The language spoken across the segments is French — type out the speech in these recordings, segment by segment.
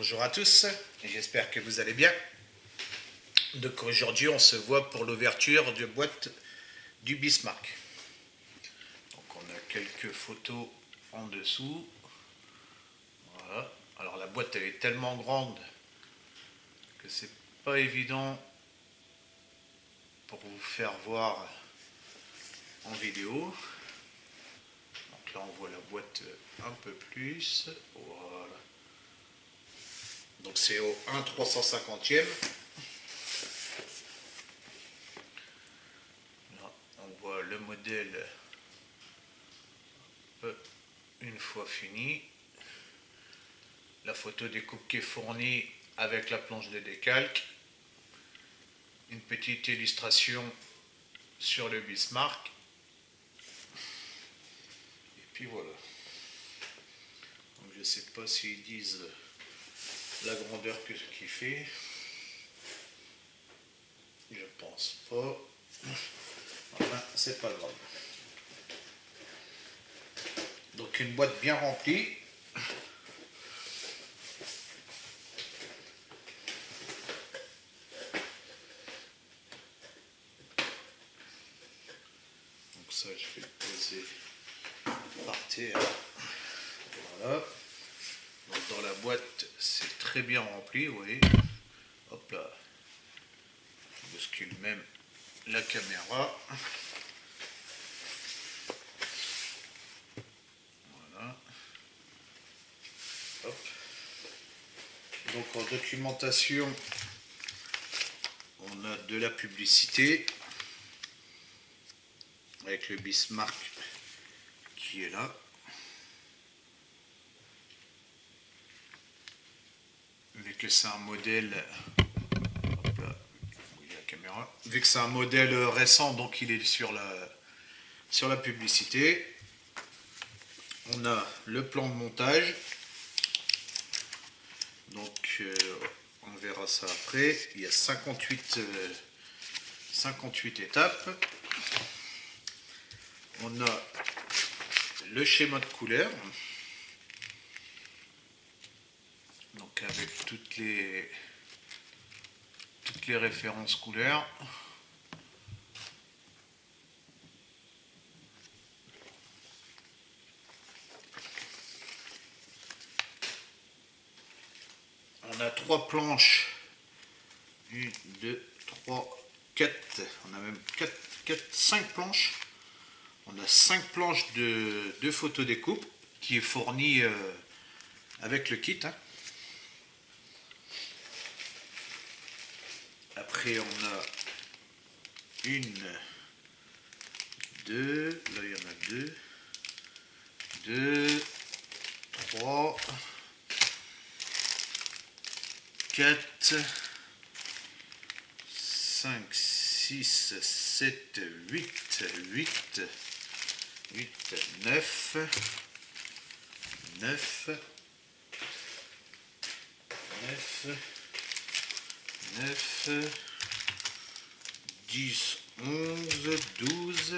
Bonjour à tous, j'espère que vous allez bien. Donc aujourd'hui on se voit pour l'ouverture de boîte du Bismarck. Donc on a quelques photos en dessous. Voilà. Alors la boîte elle est tellement grande que c'est pas évident pour vous faire voir en vidéo. Donc là on voit la boîte un peu plus. Voilà. Donc c'est au 1/350e. Là, on voit le modèle une fois fini. La photo découpe qui est fournie avec la planche de décalque. Une petite illustration sur le Bismarck. Et puis voilà. Donc je ne sais pas s'ils disent la grandeur qu'il fait. Je pense pas. Enfin, c'est pas grave. Donc une boîte bien remplie. Donc ça, je vais le poser par terre. Voilà. Donc dans la boîte, c'est très bien rempli, vous voyez. Hop là. Je bouscule même la caméra. Voilà. Hop. Donc en documentation, on a de la publicité avec le Bismarck qui est là. Vu que c'est un modèle, hop là, la caméra. Vu que c'est un modèle récent, donc il est sur la publicité. On a le plan de montage. Donc on verra ça après. Il y a 58 étapes. On a le schéma de couleur. Donc avec toutes les références couleurs. On a 3 planches. 1, 2, 3, 4. On a même 5 planches. On a 5 planches de photodécoupe qui est fournie avec le kit. Après on a 1, 2, là il y en a 2, 2, 3, 4, 5, 6, 7, 8, 9, 10, 11, 12,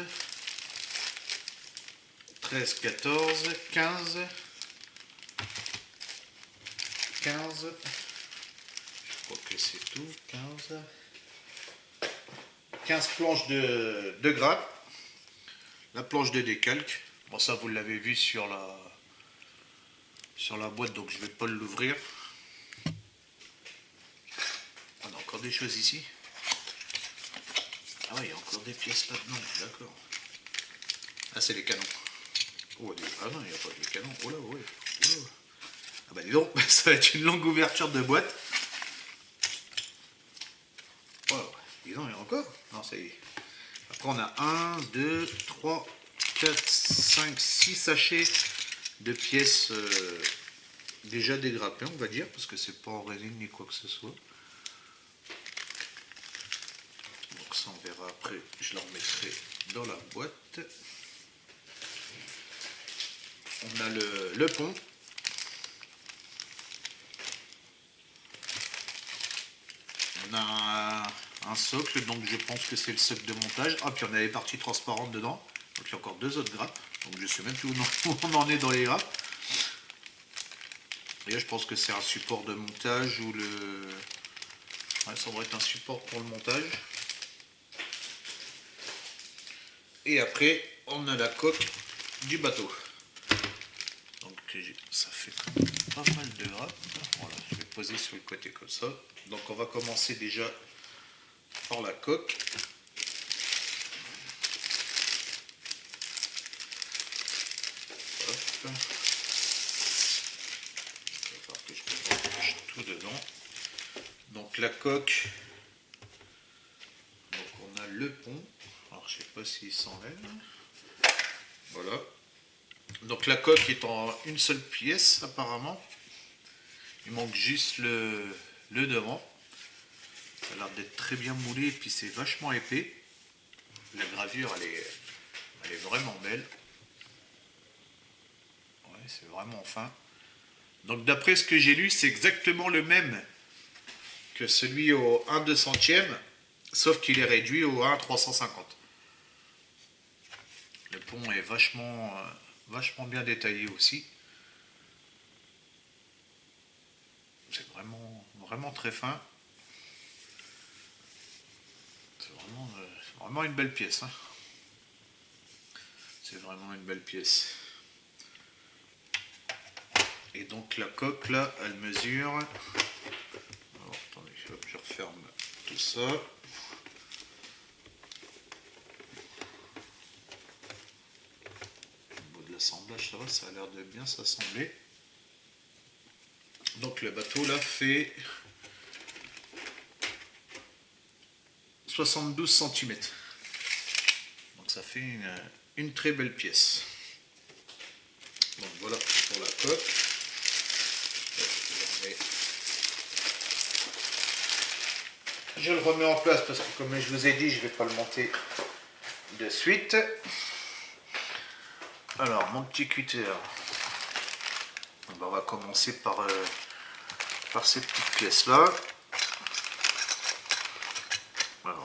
13, 14, 15, 15, je crois que c'est tout, 15 planches de grappe, la planche de décalque. Bon, ça vous l'avez vu sur la boîte, donc je ne vais pas l'ouvrir. On a encore des choses ici. Ah ouais, il y a encore des pièces là-dedans, d'accord. Ah, c'est les canons. Oh, ah non, il n'y a pas de canons. Oh là, ouais. Oh là. Ah bah dis donc, ça va être une longue ouverture de boîte. Oh, dis donc, il y en a encore. Non, ça y est. Après, on a 1, 2, 3, 4, 5, 6 sachets de pièces déjà dégrappées, on va dire, parce que c'est pas en résine ni quoi que ce soit. Donc ça, on verra après, je la remettrai dans la boîte. On a le pont. On a un socle, donc je pense que c'est le socle de montage. Ah, puis on a les parties transparentes dedans. Donc il y a encore 2 autres grappes. Donc je sais même plus où on en est dans les grappes. Et là, je pense que c'est un support de montage ou le... Ouais, ça devrait être un support pour le montage. Et après, on a la coque du bateau. Donc ça fait pas mal de grappes. Voilà, je vais poser sur le côté comme ça. Donc on va commencer déjà par la coque. Hop. Il va falloir que je range tout dedans. Donc la coque, donc on a le pont. Alors je sais pas s'il s'enlève. Voilà. Donc la coque est en une seule pièce apparemment. Il manque juste le devant. Ça a l'air d'être très bien moulé et puis c'est vachement épais. La gravure elle est vraiment belle. Ouais, c'est vraiment fin. Donc d'après ce que j'ai lu, c'est exactement le même que celui au 1/200e, sauf qu'il est réduit au 1/350. Le pont est vachement bien détaillé aussi. C'est vraiment très fin. C'est vraiment une belle pièce. Hein. C'est vraiment une belle pièce. Et donc la coque là, elle mesure. Alors attendez, hop, je referme tout ça. Au niveau de l'assemblage, ça va, ça a l'air de bien s'assembler. Donc le bateau là fait 72 cm. Donc ça fait une très belle pièce. Donc voilà pour la coque. Je le remets en place parce que comme je vous ai dit, je ne vais pas le monter de suite. Alors mon petit cutter. On va commencer par ces petites pièces là. Alors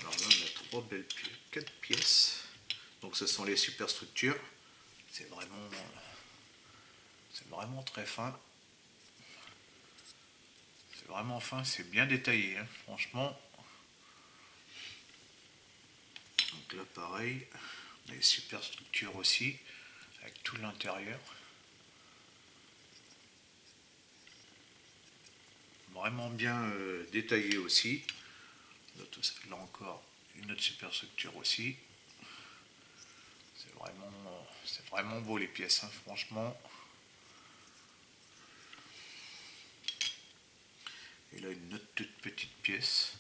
là on a 3 belles pièces, 4 pièces. Donc ce sont les superstructures. C'est vraiment très fin. C'est vraiment fin, c'est bien détaillé, hein, franchement. Donc là pareil, on a les superstructures aussi, avec tout l'intérieur. Vraiment bien détaillé aussi. Là encore, une autre superstructure aussi. C'est vraiment beau les pièces, hein, franchement. Et là une autre toute petite pièce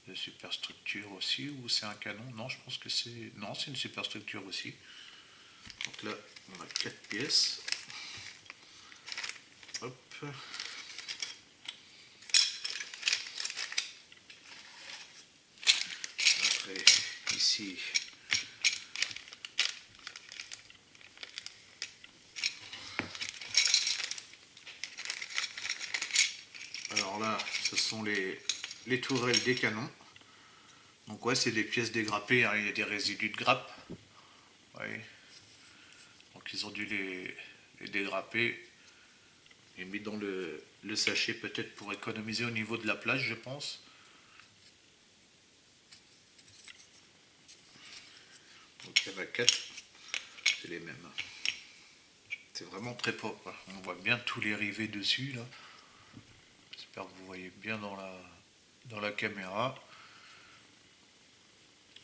de superstructure aussi, ou c'est un canon? Non, je pense que c'est... Non, c'est une superstructure aussi. Donc là, on a 4 pièces. Hop. Après, ici, alors là, ce sont les tourelles des canons. Donc ouais, c'est des pièces dégrappées, hein, il y a des résidus de grappe. Ouais. Donc ils ont dû les dégrapper et mis dans le sachet peut-être pour économiser au niveau de la plage, je pense. Donc il y en a 4, c'est les mêmes. C'est vraiment très propre. On voit bien tous les rivets dessus là. J'espère que vous voyez bien dans la caméra.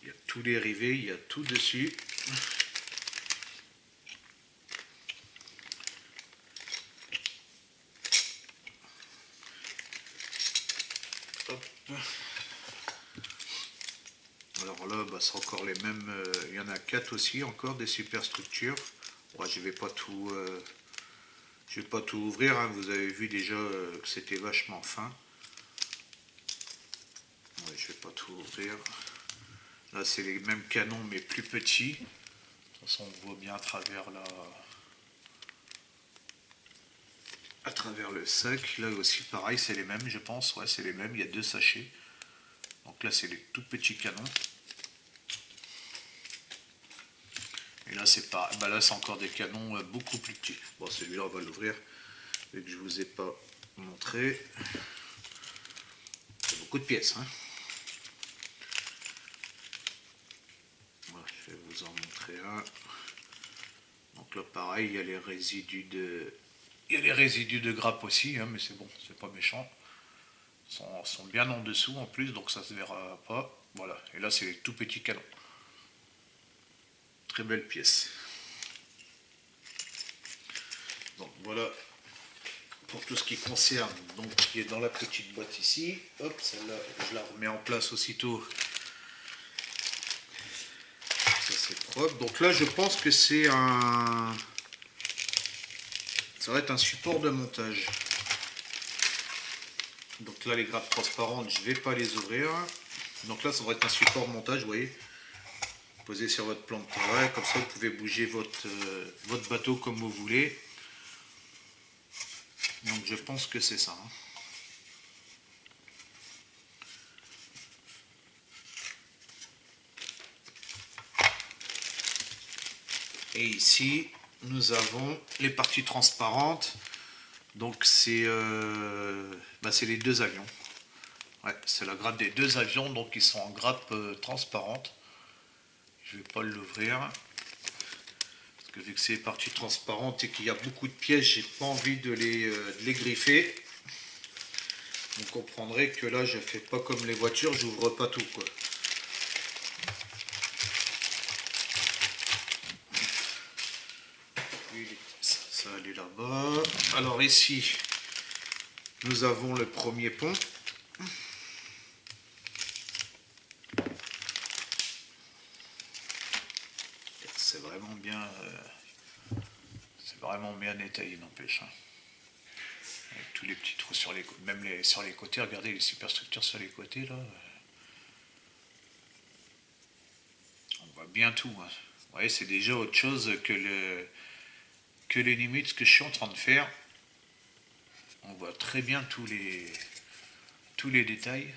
Il y a tous les rivets, il y a tout dessus. Hop. Alors là, bah, c'est encore les mêmes. Il y en a 4 aussi, encore des superstructures. Ouais, je vais pas tout ouvrir. Hein. Vous avez vu déjà que c'était vachement fin. Ouais, je vais pas tout ouvrir. Là, c'est les mêmes canons, mais plus petits. De toute façon, on voit bien à travers le sac. Là aussi, pareil, c'est les mêmes, je pense. Ouais, c'est les mêmes. Il y a 2 sachets. Donc là c'est les tout petits canons. Et là c'est pas, bah là c'est encore des canons beaucoup plus petits. Bon, celui-là on va l'ouvrir vu que je vous ai pas montré. C'est beaucoup de pièces, hein. Voilà, je vais vous en montrer un. Donc là pareil, il y a les résidus de grappe aussi, hein, mais c'est bon, c'est pas méchant. Ils sont bien en dessous en plus, donc ça se verra pas. Voilà, et là c'est les tout petits canons. Très belle pièce. Donc voilà pour tout ce qui concerne, donc qui est dans la petite boîte ici. Hop, celle-là je la remets en place aussitôt. Ça c'est propre. Donc là je pense que c'est un... ça va être un support de montage. Donc là les grappes transparentes je vais pas les ouvrir. Donc là ça va être un support de montage, vous voyez. Posé sur votre plan de travail, comme ça vous pouvez bouger votre bateau comme vous voulez. Donc je pense que c'est ça. Hein. Et ici, nous avons les parties transparentes. Donc c'est les deux avions. Ouais, c'est la grappe des deux avions, donc ils sont en grappe transparente. Je vais pas l'ouvrir. Parce que vu que c'est les parties transparentes et qu'il y a beaucoup de pièces, j'ai pas envie de les griffer. Vous comprendrez que là, je fais pas comme les voitures, j'ouvre pas tout, quoi. Ça elle est là-bas. Alors ici, nous avons le premier pont. C'est vraiment bien détaillé, n'empêche. Hein. Avec tous les petits trous sur les côtés, même sur les côtés, regardez les superstructures sur les côtés là. On voit bien tout. Hein. Vous voyez, c'est déjà autre chose que les limites, ce que je suis en train de faire. On voit très bien tous les détails.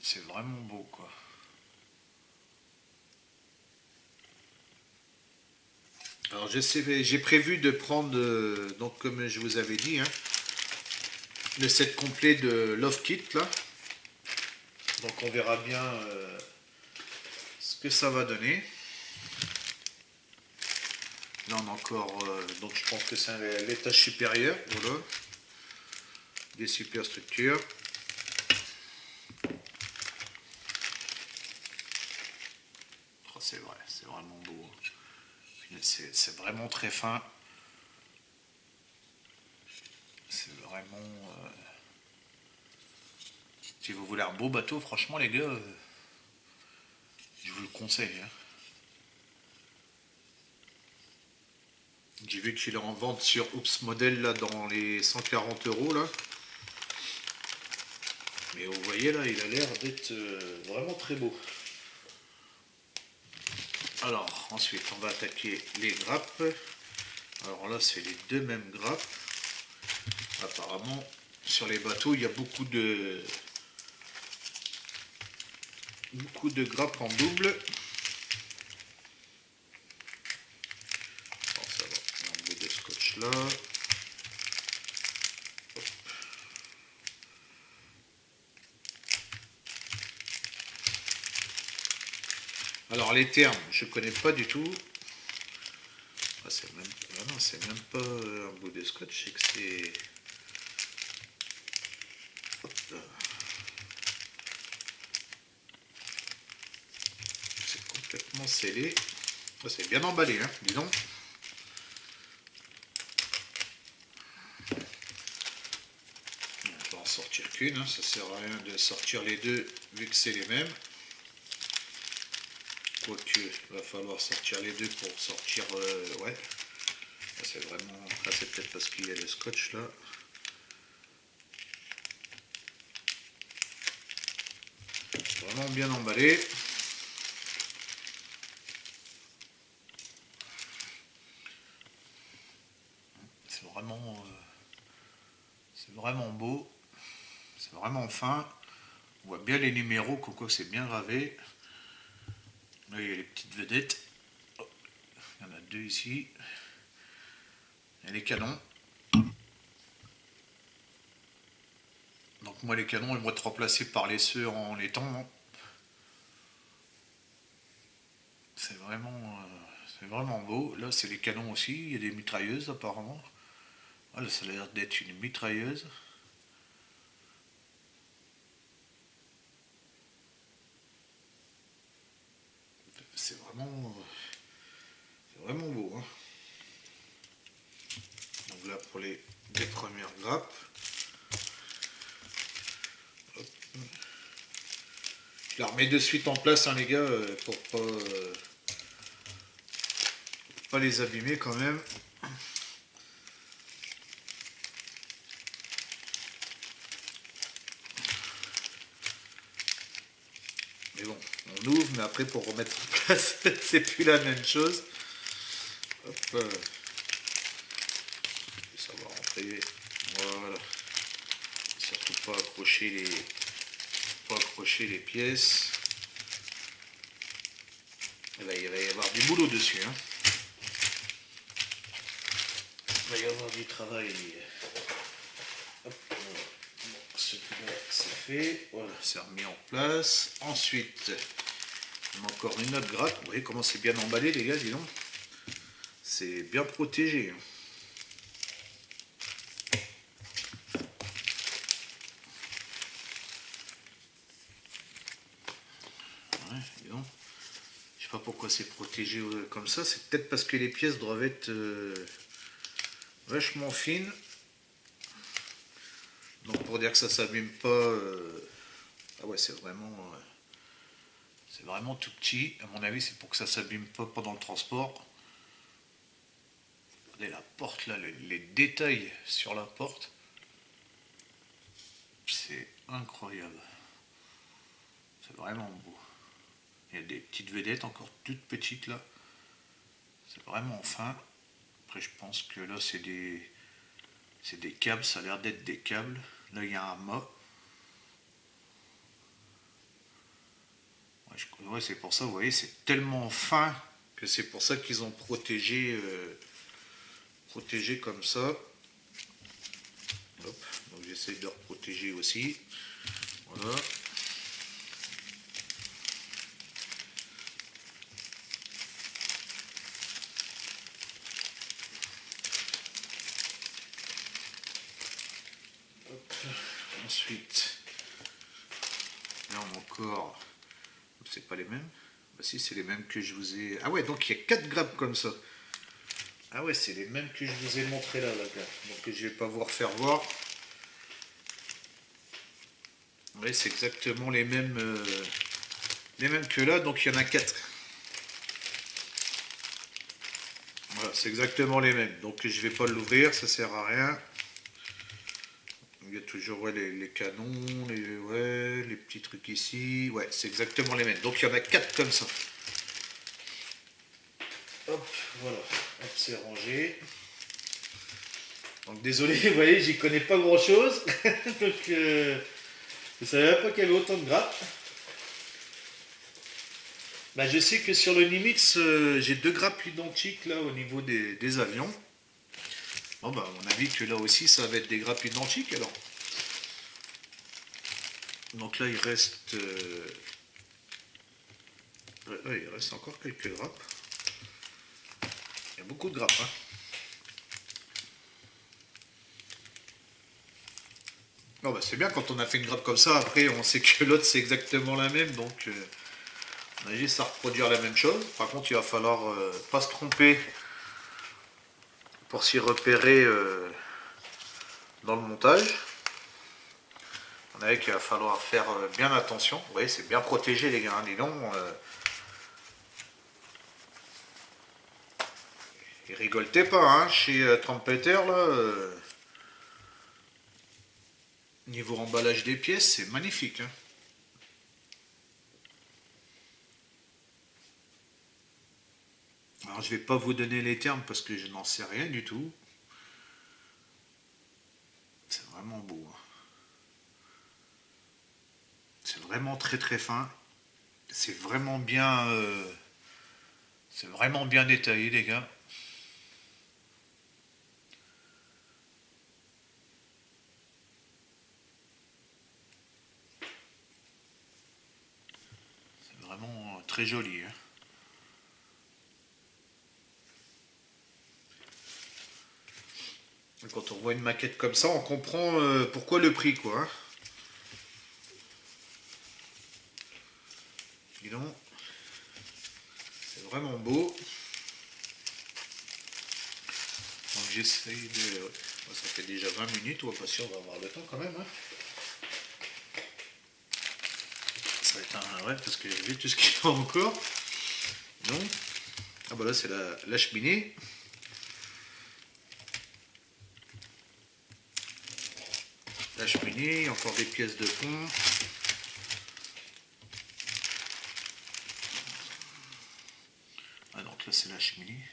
C'est vraiment beau, quoi. Alors j'ai prévu de prendre, donc comme je vous avais dit, hein, le set complet de Love Kit là. Donc on verra bien ce que ça va donner. Là on a encore, donc je pense que c'est l'étage supérieur, voilà. Des superstructures. Oh, c'est vrai, c'est vraiment beau. C'est vraiment très fin. C'est vraiment... si vous voulez un beau bateau, franchement les gars, je vous le conseille. Hein. J'ai vu qu'il est en vente sur Oops Model là dans les 140 € là. Mais vous voyez là, il a l'air d'être vraiment très beau. Alors ensuite on va attaquer les grappes. Alors là c'est les deux mêmes grappes. Apparemment sur les bateaux il y a beaucoup de grappes en double. Alors ça va, un bout de scotch là. Hop. Alors les termes, je connais pas du tout. Ah, c'est même pas un bout de scotch, c'est que c'est... C'est complètement scellé. Ah, c'est bien emballé, hein, dis donc. On va en sortir qu'une, hein, ça sert à rien de sortir les deux vu que c'est les mêmes. Quoique, il va falloir sortir les deux pour sortir... ouais. Là, c'est vraiment... Là, c'est peut-être parce qu'il y a le scotch, là. Vraiment bien emballé. C'est vraiment beau. C'est vraiment fin. On voit bien les numéros, quoi c'est bien gravé. Là il y a les petites vedettes. Oh, il y en a deux ici. Il y a les canons. Donc moi les canons ils vont être remplacés par les ceux en laiton. C'est vraiment beau. Là c'est les canons aussi. Il y a des mitrailleuses apparemment. Ah, là ça a l'air d'être une mitrailleuse. C'est vraiment beau. Hein. Donc là pour les premières grappes. Hop. Je la remets de suite en place hein, les gars pour pas les abîmer quand même. Mais bon, on ouvre, mais après pour remettre en place, c'est plus la même chose. Hop, ça va rentrer. Voilà. Surtout pas accrocher les pièces. Il va y avoir du boulot dessus. Hein. Il va y avoir du travail. Hop, voilà. Bon, celui-là c'est fait. Voilà, c'est remis en place. Ensuite, on a encore une autre grappe. Vous voyez comment c'est bien emballé les gars, dis donc. C'est bien protégé. Hein. Ouais, dis donc. Je sais pas pourquoi c'est protégé comme ça. C'est peut-être parce que les pièces doivent être vachement fines. Donc pour dire que ça s'abîme pas. Ah ouais, c'est vraiment tout petit. À mon avis, c'est pour que ça s'abîme pas pendant le transport. Regardez la porte là, les détails sur la porte. C'est incroyable. C'est vraiment beau. Il y a des petites vedettes encore toutes petites là. C'est vraiment fin. Après je pense que là c'est des câbles, ça a l'air d'être des câbles. Là il y a un mât. Ouais, c'est pour ça, vous voyez, c'est tellement fin que c'est pour ça qu'ils ont protégé comme ça. Hop, donc j'essaie de reprotéger aussi. Voilà. Hop. Ensuite, là on a encore. C'est pas les mêmes. Bah si, c'est les mêmes que je vous ai. Ah ouais, donc il y a 4 grappes comme ça. Ah ouais, c'est les mêmes que je vous ai montré là, là. Donc je vais pas vous refaire voir. Ouais, c'est exactement les mêmes que là, donc il y en a 4. Voilà, c'est exactement les mêmes. Donc je vais pas l'ouvrir, ça sert à rien. Il y a toujours ouais, les canons, les petits trucs ici. Ouais, c'est exactement les mêmes. Donc il y en a 4 comme ça. Hop, voilà. Hop, c'est rangé. Donc désolé, vous voyez, j'y connais pas grand chose. Donc je savais pas qu'il y avait autant de grappes. Bah, je sais que sur le Nimitz, j'ai 2 grappes identiques là au niveau des avions. Bon bah à mon avis que là aussi ça va être des grappes identiques alors. Donc là il reste ouais, il reste encore quelques grappes. Il y a beaucoup de grappes. Hein. Non, bah, c'est bien quand on a fait une grappe comme ça, après on sait que l'autre c'est exactement la même, donc on a juste à reproduire la même chose. Par contre il va falloir pas se tromper pour s'y repérer dans le montage. On a vu qu'il va falloir faire bien attention. Vous voyez, c'est bien protégé les gars, hein, dis donc. Ils rigoltaient pas hein, chez Trumpeter là. Niveau emballage des pièces, c'est magnifique. Hein. Alors je vais pas vous donner les termes parce que je n'en sais rien du tout. C'est vraiment beau. Hein. C'est vraiment très très fin. C'est vraiment bien détaillé, les gars. C'est vraiment très joli, hein. Quand on voit une maquette comme ça, on comprend pourquoi le prix, quoi, hein. Dis donc, c'est vraiment beau. Donc j'essaye de... Bon, ça fait déjà 20 minutes, on va pas sûr, on va avoir le temps quand même, hein. Ça va être un... Ouais, parce que j'ai vu tout ce qu'il y a encore. Donc, ah bah là c'est la cheminée. La cheminée, encore des pièces de pont. Ah donc là c'est la cheminée.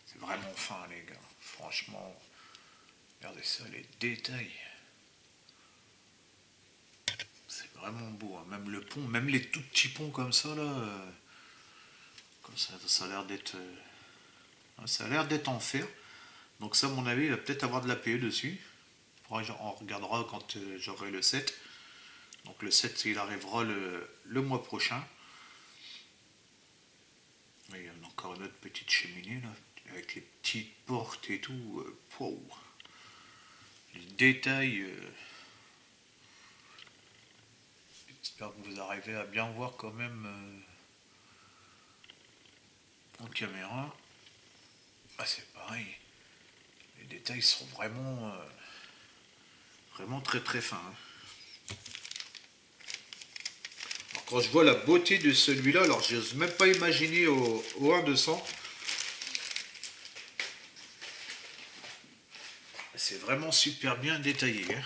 C'est vraiment fin les gars. Franchement, regardez ça, les détails. C'est vraiment beau, hein. Même le pont, même les tout petits ponts comme ça là. Comme ça a l'air d'être. Ça a l'air d'être en fer. Donc ça à mon avis il va peut-être avoir de la PE dessus. On regardera quand j'aurai le set. Donc le set il arrivera le mois prochain. Il y a encore une autre petite cheminée là, avec les petites portes et tout. Wow. Les détails. J'espère que vous arrivez à bien voir quand même en caméra. Ah c'est pareil. Les détails sont vraiment très très fins, hein. Alors, quand je vois la beauté de celui-là, alors j'ose même pas imaginer au 1-200. C'est vraiment super bien détaillé, hein.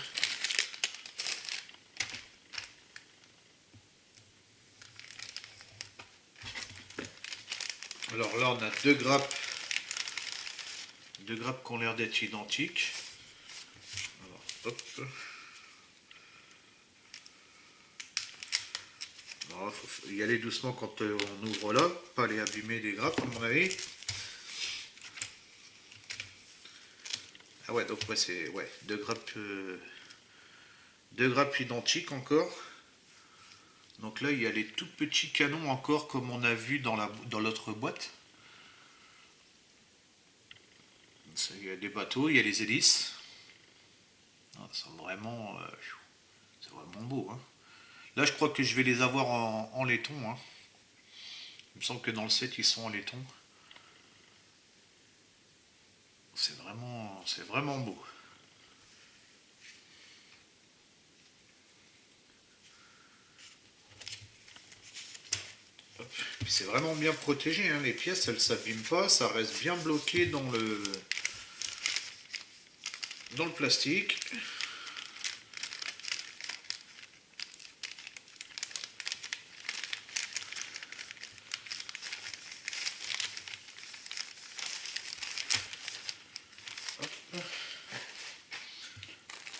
Alors là on a deux grappes qui ont l'air d'être identiques. Alors, hop. Il faut y aller doucement quand on ouvre là, pas aller abîmer les grappes à mon avis. Ah ouais, donc ouais, c'est ouais, deux grappes identiques encore. Donc là il y a les tout petits canons encore comme on a vu dans l'autre boîte. Il y a des bateaux, il y a les hélices. Ah, c'est vraiment beau, hein. Là je crois que je vais les avoir en laiton, hein. Il me semble que dans le set ils sont en laiton. C'est vraiment beau. C'est vraiment bien protégé, hein. Les pièces elles s'abîment pas, ça reste bien bloqué dans le plastique.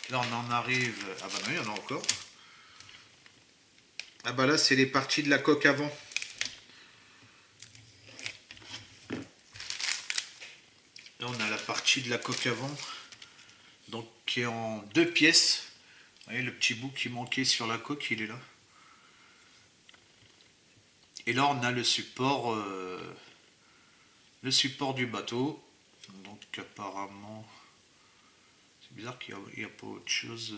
Là on en arrive. Ah bah non, il y en a encore. Ah bah là c'est les parties de la coque avant. Là on a la partie de la coque avant. Donc qui est en deux pièces. Vous voyez le petit bout qui manquait sur la coque, il est là. Et là on a le support du bateau. Donc apparemment. C'est bizarre qu'il n'y a pas autre chose.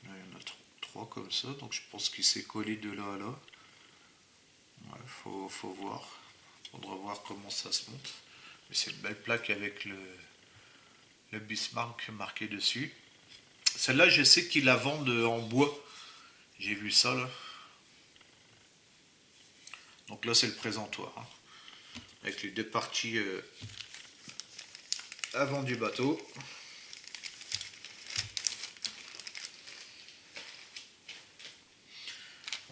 Là, il y en a trois comme ça, donc je pense qu'il s'est collé de là à là. Ouais, faut voir. Faudra voir comment ça se monte. Mais c'est une belle plaque avec le Bismarck marqué dessus. Celle-là, je sais qu'ils la vendent en bois. J'ai vu ça là. Donc là, c'est le présentoir, hein, avec les deux parties avant du bateau.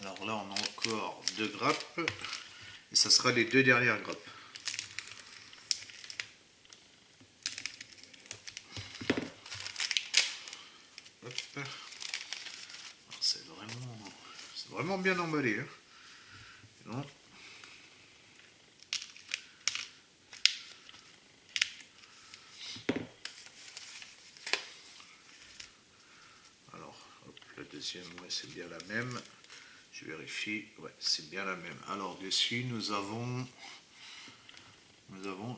Alors là, on a encore deux grappes. Et ça sera les deux dernières grappes. Hop. bien emballé. Hein. Non. Alors, hop, la deuxième, ouais, c'est bien la même. Je vérifie, ouais, c'est bien la même. Alors, dessus, nous avons,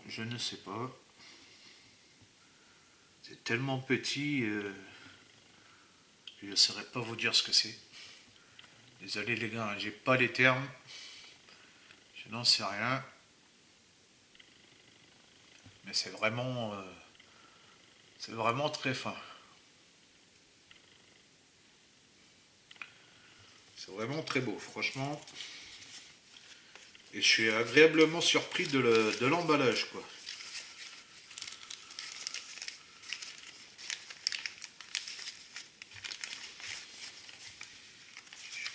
je ne sais pas. C'est tellement petit, je ne saurais pas vous dire ce que c'est. Désolé les gars, j'ai pas les termes. Je n'en sais rien. Mais c'est vraiment très fin. C'est vraiment très beau, franchement. Et je suis agréablement surpris de l'emballage, quoi.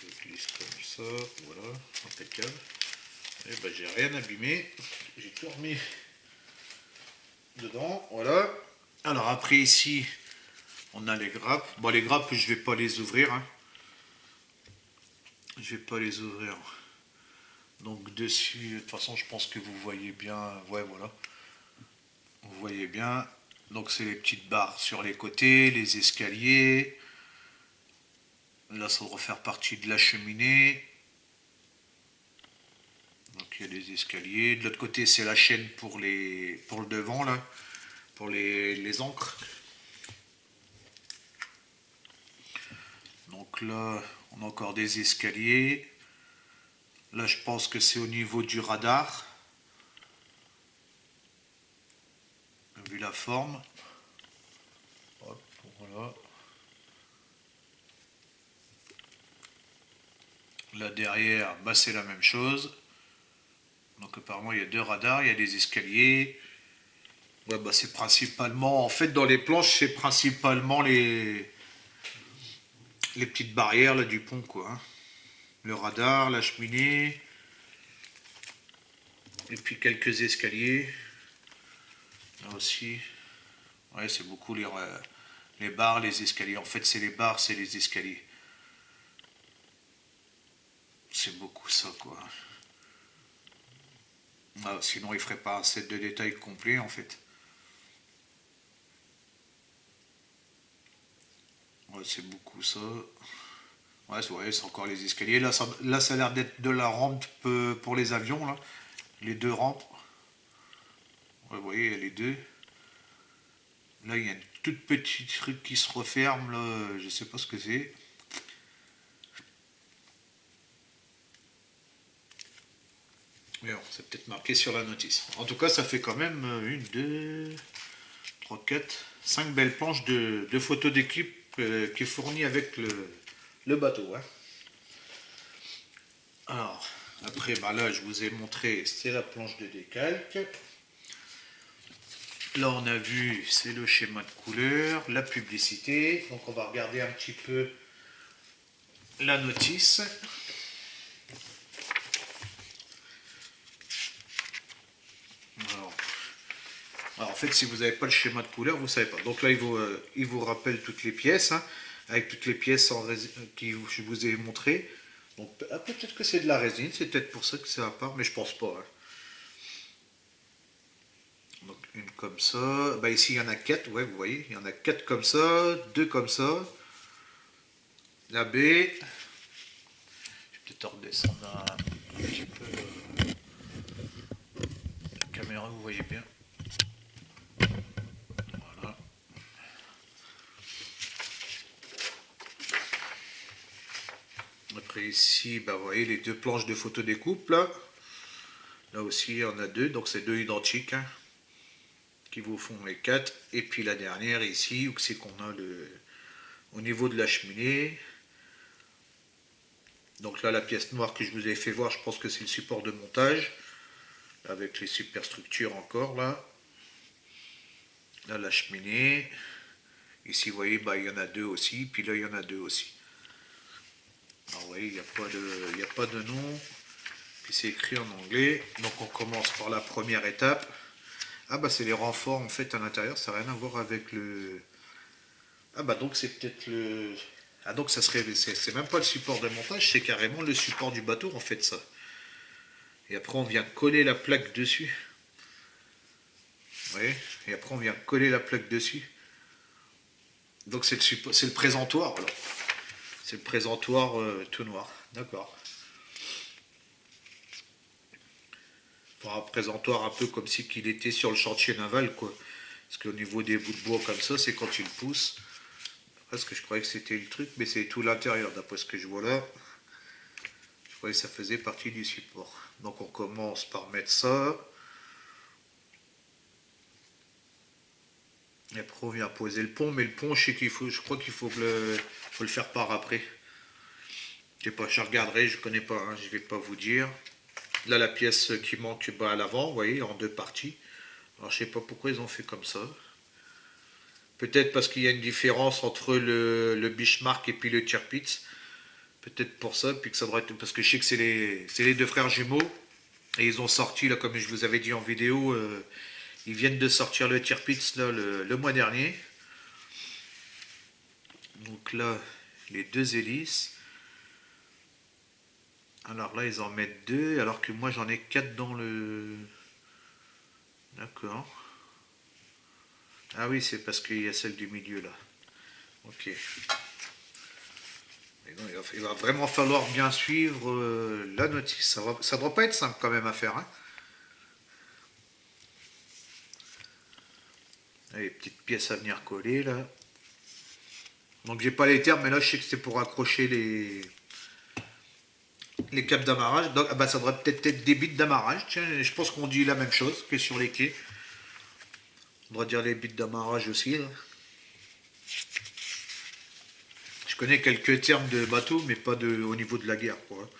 Je le glisse comme ça, voilà, impeccable. Et ben j'ai rien abîmé, j'ai tout remis dedans, voilà. Alors après ici, on a les grappes. Bon, les grappes, je vais pas les ouvrir, hein. Je vais pas les ouvrir. Donc dessus, de toute façon, je pense que vous voyez bien. Ouais, voilà. Vous voyez bien. Donc c'est les petites barres sur les côtés, les escaliers. Là, ça devrait faire partie de la cheminée. Donc il y a des escaliers. De l'autre côté, c'est la chaîne pour le devant, là. Pour les encres. Donc là, on a encore des escaliers. Là, je pense que c'est au niveau du radar. Vu la forme. Hop, voilà. Là derrière, bah, c'est la même chose. Donc apparemment, il y a deux radars, il y a des escaliers. Ouais, bah, c'est principalement, en fait, dans les planches, c'est principalement les petites barrières là, du pont, quoi. Hein. Le radar, la cheminée. Et puis quelques escaliers. Là aussi. Ouais, c'est beaucoup les barres, les escaliers. En fait, c'est les barres, c'est les escaliers. C'est beaucoup ça, quoi. Ah, sinon, il ferait pas un set de détails complet, en fait. Ouais, c'est beaucoup ça. Ouais, c'est encore les escaliers. Là, ça a l'air d'être de la rampe pour les avions, là. Les deux rampes. Ouais, vous voyez, il y a les deux. Là, il y a une toute petite truc qui se referme, là. Je sais pas ce que c'est. Mais bon, c'est peut-être marqué sur la notice. En tout cas, ça fait quand même une, deux, trois, quatre, cinq belles planches de photos d'équipe qui est fournie avec le bateau. Hein. Alors, après, bah là, je vous ai montré, c'est la planche de décalque. Là, on a vu, c'est le schéma de couleur, la publicité. Donc, on va regarder un petit peu la notice. Alors, en fait, si vous n'avez pas le schéma de couleur, vous ne savez pas. Donc là, il vous rappelle toutes les pièces, hein, avec toutes les pièces que je vous ai montrées. Donc, peut-être que c'est de la résine, c'est peut-être pour ça que c'est à part, mais je pense pas. Hein. Donc, une comme ça. Bah, ici, il y en a quatre, ouais, vous voyez. Il y en a quatre comme ça, deux comme ça. La B. Je vais peut-être redescendre un petit peu la caméra, vous voyez bien. Voilà. Après ici, bah, vous voyez les deux planches de photo découpe là. Là aussi, il y en a deux, donc c'est deux identiques hein, qui vous font les quatre. Et puis la dernière ici, où c'est qu'on a au niveau de la cheminée. Donc là, la pièce noire que je vous ai fait voir, je pense que c'est le support de montage. Avec les superstructures encore là. Là, la cheminée. Ici, vous voyez, bah, il y en a deux aussi. Puis là, il y en a deux aussi. Alors, vous voyez, il n'y a pas de nom. Puis c'est écrit en anglais. Donc on commence par la première étape. Ah bah c'est les renforts en fait à l'intérieur. Ça n'a rien à voir avec le... Ah bah donc c'est peut-être le... Ah donc ça serait, c'est même pas le support de montage, c'est carrément le support du bateau en fait ça. Et après on vient coller la plaque dessus. Vous voyez. Et après on vient coller la plaque dessus. Donc c'est le présentoir alors. C'est le présentoir tout noir. D'accord. Enfin, un présentoir un peu comme si qu'il était sur le chantier naval quoi. Parce qu'au niveau des bouts de bois comme ça, c'est quand tu le pousses. Parce que je croyais que c'était le truc, mais c'est tout l'intérieur d'après ce que je vois là. Je croyais que ça faisait partie du support. Donc on commence par mettre ça. Et après on vient poser le pont, mais le pont je crois qu'il faut le faire par après. Je sais pas, je regarderai, je connais pas, hein, je vais pas vous dire. Là la pièce qui manque à l'avant, vous voyez, en deux parties. Alors je sais pas pourquoi ils ont fait comme ça. Peut-être parce qu'il y a une différence entre le Bismarck et puis le Tirpitz. Peut-être pour ça, puis que ça devrait être. Parce que je sais que c'est les deux frères jumeaux. Et ils ont sorti, là, comme je vous avais dit en vidéo, ils viennent de sortir le Tirpitz là, le mois dernier. Donc là, les deux hélices. Alors là, ils en mettent deux, alors que moi j'en ai quatre dans le. D'accord. Ah oui, c'est parce qu'il y a celle du milieu là. Ok. Et non, il va vraiment falloir bien suivre la notice. Ça doit pas être simple quand même à faire. Hein. Allez, petites pièces à venir coller là. Donc j'ai pas les termes, mais là je sais que c'est pour accrocher les câbles d'amarrage. Donc ah bah, ça devrait peut-être être des bits d'amarrage. Tiens, je pense qu'on dit la même chose que sur les quais. On devrait dire les bits d'amarrage aussi. Là. Je connais quelques termes de bateau, mais pas au niveau de la guerre. Quoi.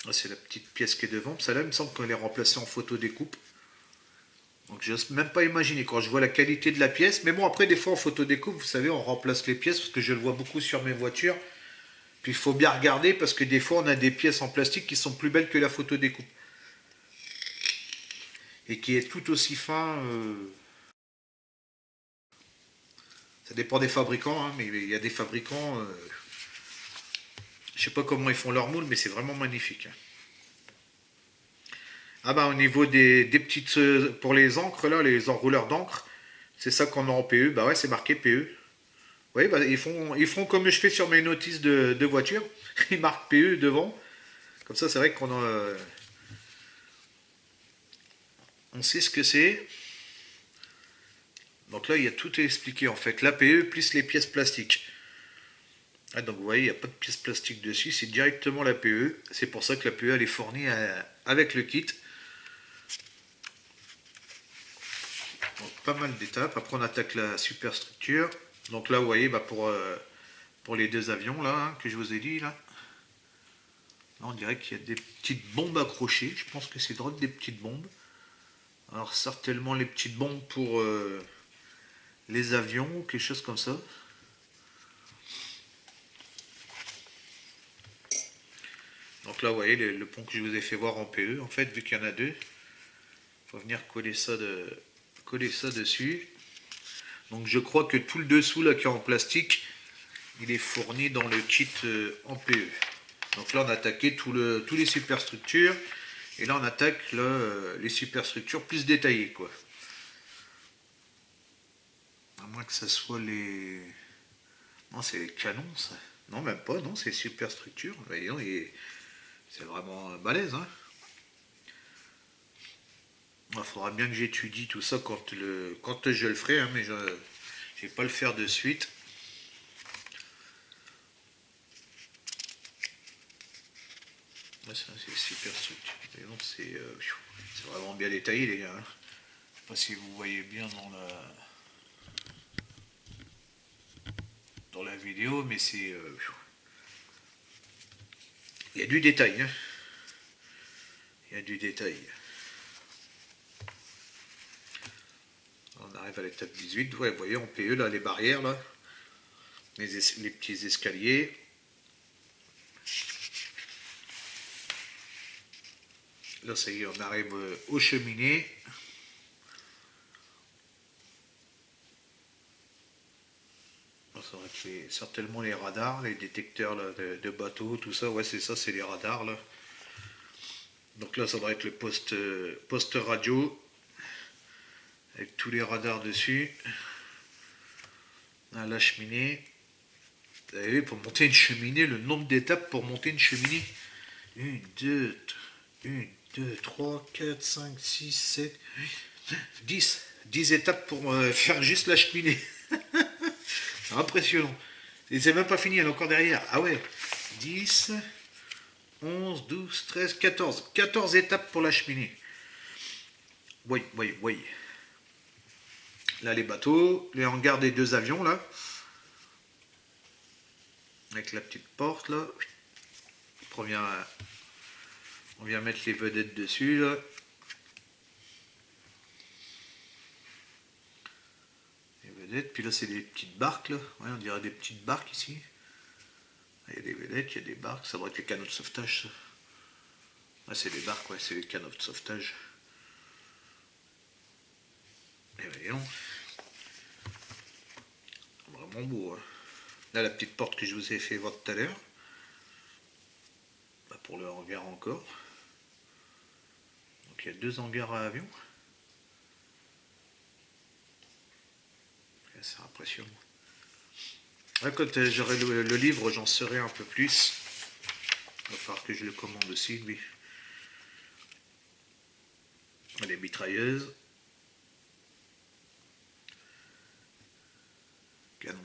Ah, c'est la petite pièce qui est devant. Celle-là, il me semble qu'elle est remplacée en photo découpe. Donc je n'ose même pas imaginer quand je vois la qualité de la pièce. Mais bon, après, des fois en photo découpe, vous savez, on remplace les pièces parce que je le vois beaucoup sur mes voitures. Puis il faut bien regarder parce que des fois, on a des pièces en plastique qui sont plus belles que la photo découpe. Et qui est tout aussi fin. Ça dépend des fabricants, hein, mais il y a des fabricants. Je sais pas comment ils font leur moule, mais c'est vraiment magnifique. Hein. Ah bah au niveau des petites pour les encres là, les enrouleurs d'encre, c'est ça qu'on a en PE. Bah ouais, c'est marqué PE. Oui, bah ils font comme je fais sur mes notices de voiture. Ils marquent PE devant. Comme ça, c'est vrai on sait ce que c'est. Donc là, il y a tout expliqué en fait. La PE plus les pièces plastiques. Ah, donc vous voyez, il n'y a pas de pièces plastiques dessus, c'est directement la PE. C'est pour ça que la PE elle est fournie avec le kit. Donc pas mal d'étapes. Après on attaque la superstructure. Donc là vous voyez bah, pour les deux avions là hein, que je vous ai dit là. Là on dirait qu'il y a des petites bombes accrochées. Je pense que c'est drôle des petites bombes. Alors certainement les petites bombes pour les avions ou quelque chose comme ça. Donc là vous voyez le pont que je vous ai fait voir en PE. En fait vu qu'il y en a deux, il faut venir coller ça dessus. Donc je crois que tout le dessous là qui est en plastique, il est fourni dans le kit en PE. Donc là on a attaqué tous les superstructures et là on attaque là, les superstructures plus détaillées quoi. À moins que ça soit les. Non c'est les canons ça. Non même pas, non c'est les superstructures. C'est vraiment balèze hein. Il faudra bien que j'étudie tout ça quand je le ferai, hein, mais je ne vais pas le faire de suite. Ouais, ça, c'est super structure. C'est vraiment bien détaillé, les gars. Hein. Je sais pas si vous voyez bien dans la vidéo, mais c'est. Il y a du détail. Hein. Il y a du détail. On arrive à l'étape 18. Ouais, vous voyez, on PE là, les barrières, là. Les petits escaliers. Là, ça y est, on arrive aux cheminées. Ça va être C'est certainement les radars, les détecteurs là, de bateaux, tout ça. Ouais, c'est ça, c'est les radars là. Donc là, ça doit être le poste radio avec tous les radars dessus. Là, la cheminée. Vous avez vu, pour monter une cheminée, le nombre d'étapes pour monter une cheminée. 1, 2, 3, 4, 5, 6, 7, 8, 10. 10 étapes pour faire juste la cheminée. C'est impressionnant. Et c'est même pas fini, elle est encore derrière. Ah ouais. 10, 11, 12, 13, 14. 14 étapes pour la cheminée. Oui. Là, les bateaux, les hangars des 2 avions, là. Avec la petite porte, là. On vient mettre les vedettes dessus, là. Les vedettes, puis là, c'est des petites barques, là. Ouais, on dirait des petites barques, ici. Il y a des vedettes, il y a des barques. Ça doit être les canots de sauvetage, ça. Ouais, c'est des barques, ouais, c'est les canots de sauvetage. Et voyons. Vraiment beau, hein. Là, la petite porte que je vous ai fait voir tout à l'heure. Bah, pour le hangar encore. Donc, il y a 2 hangars à avion. C'est impressionnant. Là, quand j'aurai le livre, j'en saurai un peu plus. Il va falloir que je le commande aussi, lui. Les mitrailleuses. Canon.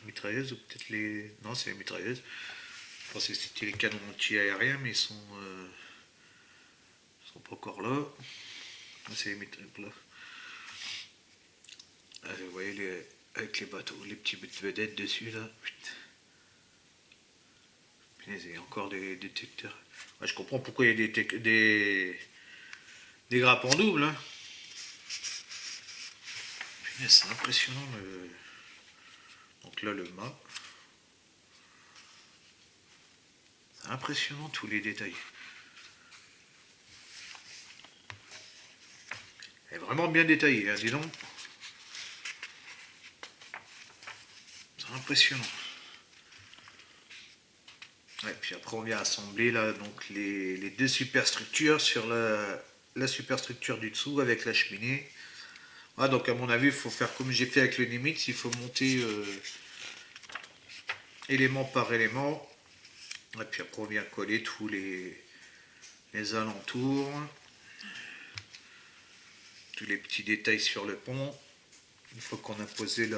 Mitrailleuses ou peut-être les... Non, c'est les mitrailleuses. Je pensais que c'était les canons anti-aériens, mais ils sont pas encore là. C'est les mitrailleuses là. Allez, vous voyez avec les bateaux, les petits vedettes dessus là. Il y a encore des détecteurs. Ouais, je comprends pourquoi il y a des grappes en double. Hein. C'est impressionnant. Donc là, le mât. C'est impressionnant tous les détails. Elle est vraiment bien détaillée, hein, dis donc. C'est impressionnant. Et puis après on vient assembler là donc les 2 superstructures sur la superstructure du dessous avec la cheminée. Ah, donc à mon avis il faut faire comme j'ai fait avec le Nimitz, il faut monter élément par élément. Et puis après on vient coller tous les alentours. Tous les petits détails sur le pont. Une fois qu'on a posé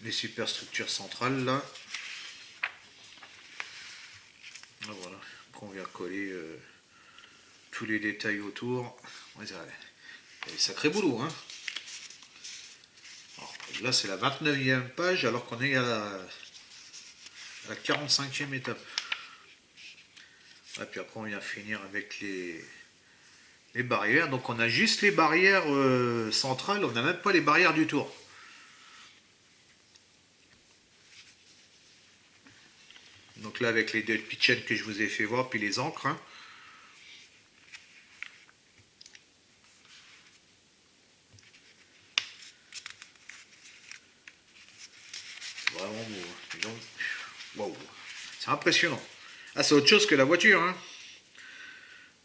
les superstructures centrales là. Voilà, après on vient coller tous les détails autour. Ouais, c'est un sacré boulot, hein. Alors, là c'est la 29e page alors qu'on est à la 45e étape. Et puis après on vient finir avec les barrières. Donc on a juste les barrières centrales, on n'a même pas les barrières du tour. Donc là avec les 2 pitchens que je vous ai fait voir, puis les encres. Hein. Vraiment beau. Hein. Wow. C'est impressionnant. Ah, c'est autre chose que la voiture. Hein.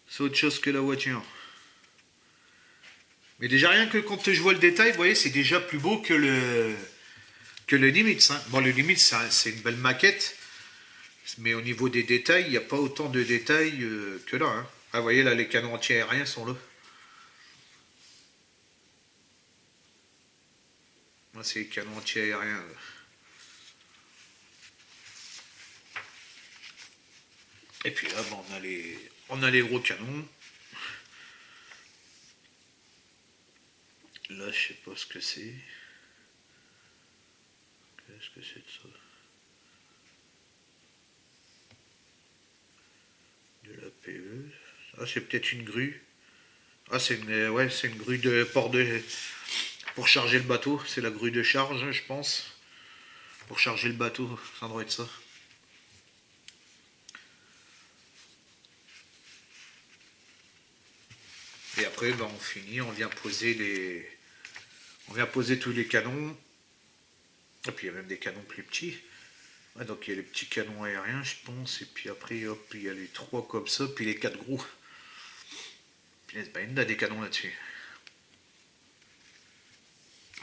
C'est autre chose que la voiture. Mais déjà rien que quand je vois le détail, vous voyez, c'est déjà plus beau que le Nimitz. Hein. Bon, le Nimitz, c'est une belle maquette. Mais au niveau des détails, il n'y a pas autant de détails que là. Hein. Ah, vous voyez, là, les canons anti-aériens sont là. Moi, c'est les canons anti-aériens. Et puis là, bon, on a les gros canons. Là, je sais pas ce que c'est. Qu'est-ce que c'est de ça? De la PE. Ah, c'est peut-être une grue. Ah, c'est une grue de port pour charger le bateau. C'est la grue de charge, je pense. Pour charger le bateau, ça doit être ça. Et après, ben, on finit, on vient poser On vient poser tous les canons. Et puis il y a même des canons plus petits. Ouais, donc il y a les petits canons aériens, je pense. Et puis après, hop, il y a les 3 comme ça. Puis les 4 gros. Puis il y a des canons là-dessus.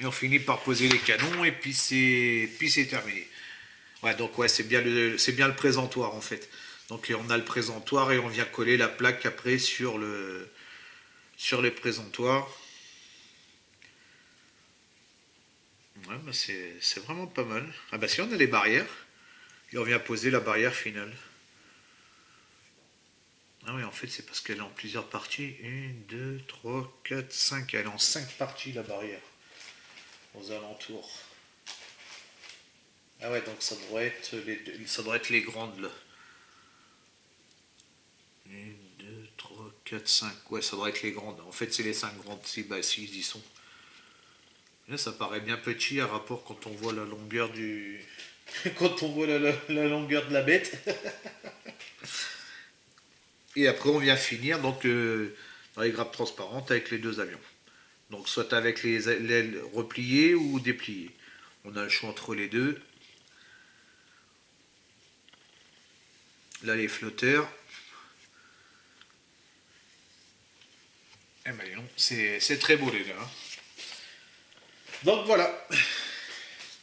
Et on finit par poser les canons. Et puis c'est terminé. Ouais, donc ouais, c'est bien le présentoir en fait. Donc on a le présentoir et on vient coller la plaque après sur les présentoirs. Ouais, bah c'est vraiment pas mal. Ah bah si, on a les barrières. Et on vient poser la barrière finale. Ah oui, en fait, c'est parce qu'elle est en plusieurs parties. 1, 2, 3, 4, 5. Elle est en 5 parties, la barrière. Aux alentours. Ah ouais, donc ça devrait être les grandes, là. 1, 2, 3, 4, 5. Ouais, ça devrait être les grandes. En fait, c'est les 5 grandes. Si, bah si, ils y sont. Là, ça paraît bien petit à rapport quand on voit la longueur du... quand on voit la longueur de la bête. Et après, on vient finir donc dans les grappes transparentes avec les 2 avions. Donc, soit avec les ailes repliées ou dépliées. On a le choix entre les deux. Là, les flotteurs. Eh ben, non, c'est très beau, les gars. Hein. Donc, voilà.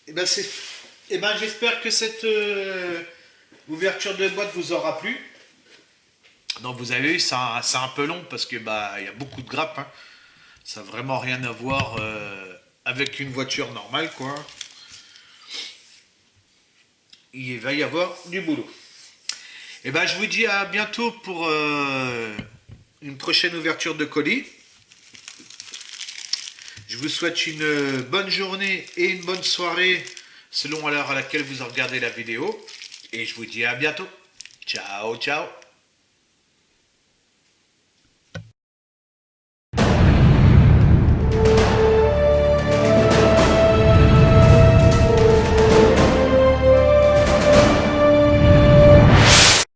Et ben, j'espère que cette ouverture de boîte vous aura plu. Donc vous avez vu, c'est un peu long parce que bah il y a beaucoup de grappes. Hein. Ça n'a vraiment rien à voir avec une voiture normale, quoi. Il va y avoir du boulot. Et ben je vous dis à bientôt pour une prochaine ouverture de colis. Je vous souhaite une bonne journée et une bonne soirée selon l'heure à laquelle vous regardez la vidéo. Et je vous dis à bientôt. Ciao, ciao.